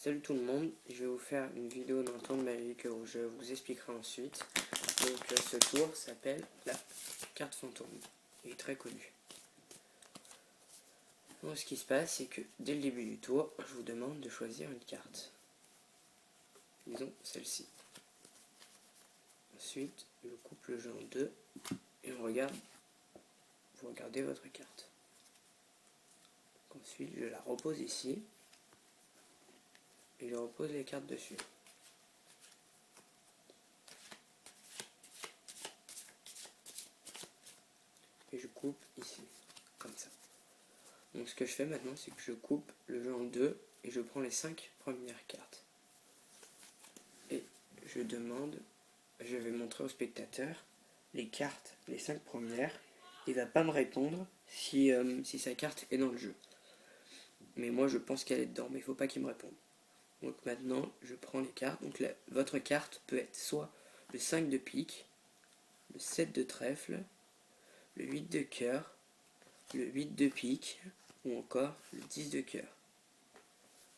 Salut tout le monde, je vais vous faire une vidéo d'un tour de magie que je vous expliquerai ensuite. Donc ce tour s'appelle la carte fantôme, il est très connu. Donc ce qui se passe, c'est que dès le début du tour, je vous demande de choisir une carte. Disons celle-ci. Ensuite, je coupe le jeu en deux et vous regardez votre carte. Ensuite, je la repose ici et je repose les cartes dessus. Et je coupe ici, comme ça. Donc ce que je fais maintenant, c'est que je coupe le jeu en deux et je prends les 5 premières cartes. Et je vais montrer au spectateur les cartes, les 5 premières. Il va pas me répondre si sa carte est dans le jeu. Mais moi je pense qu'elle est dedans, mais il faut pas qu'il me réponde. Donc maintenant, je prends les cartes. Donc votre carte peut être soit le 5 de pique, le 7 de trèfle, le 8 de cœur, le 8 de pique, ou encore le 10 de cœur.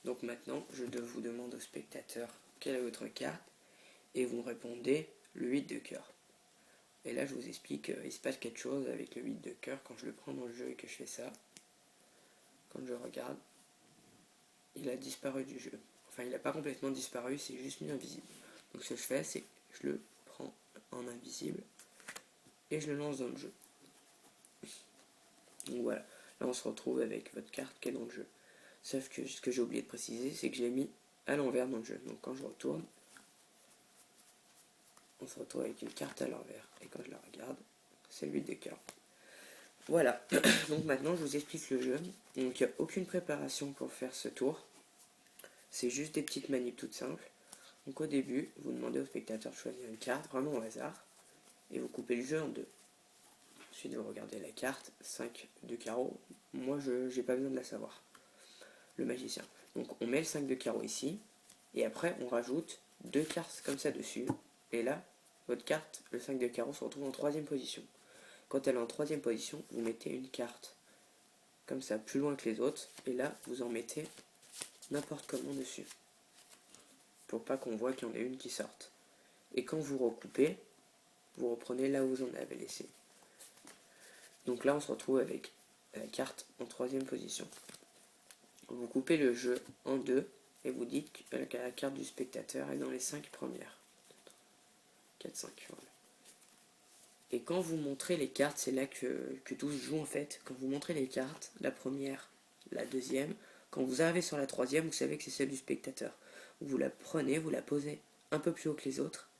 Donc maintenant, je vous demande au spectateur quelle est votre carte, et vous me répondez le 8 de cœur. Et là, je vous explique, il se passe quelque chose avec le 8 de cœur quand je le prends dans le jeu et que je fais ça. Quand je regarde, il a disparu du jeu. Enfin, il n'a pas complètement disparu, c'est juste mis invisible. Donc ce que je fais, c'est que je le prends en invisible et je le lance dans le jeu. Donc voilà, là on se retrouve avec votre carte qui est dans le jeu. Sauf que ce que j'ai oublié de préciser, c'est que je l'ai mis à l'envers dans le jeu. Donc quand je retourne, on se retrouve avec une carte à l'envers. Et quand je la regarde, c'est le 8 de cœur. Voilà, donc maintenant je vous explique le jeu. Donc il n'y a aucune préparation pour faire ce tour. C'est juste des petites manips toutes simples. Donc au début, vous demandez au spectateur de choisir une carte, vraiment au hasard, et vous coupez le jeu en deux. Ensuite vous regardez la carte, 5 de carreau. Moi je n'ai pas besoin de la savoir. Le magicien. Donc on met le 5 de carreau ici, et après on rajoute 2 cartes comme ça dessus, et là, votre carte, le 5 de carreau, se retrouve en troisième position. Quand elle est en troisième position, vous mettez une carte comme ça, plus loin que les autres, et là, vous en mettez n'importe comment dessus, pour pas qu'on voit qu'il y en ait une qui sorte. Et quand vous recoupez, vous reprenez là où vous en avez laissé. Donc là, on se retrouve avec la carte en troisième position. Vous coupez le jeu en deux, et vous dites que la carte du spectateur est dans les 5 premières. 4, 5, voilà. Et quand vous montrez les cartes, c'est là que tout se joue en fait. Quand vous montrez les cartes, la première, la deuxième, quand vous arrivez sur la troisième, vous savez que c'est celle du spectateur. Vous la prenez, vous la posez un peu plus haut que les autres,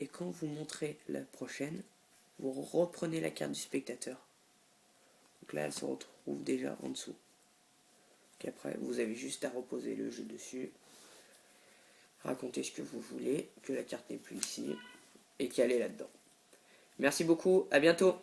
et quand vous montrez la prochaine, vous reprenez la carte du spectateur. Donc là, elle se retrouve déjà en dessous. Donc après, vous avez juste à reposer le jeu dessus, raconter ce que vous voulez, que la carte n'est plus ici, et qu'elle est là-dedans. Merci beaucoup, à bientôt.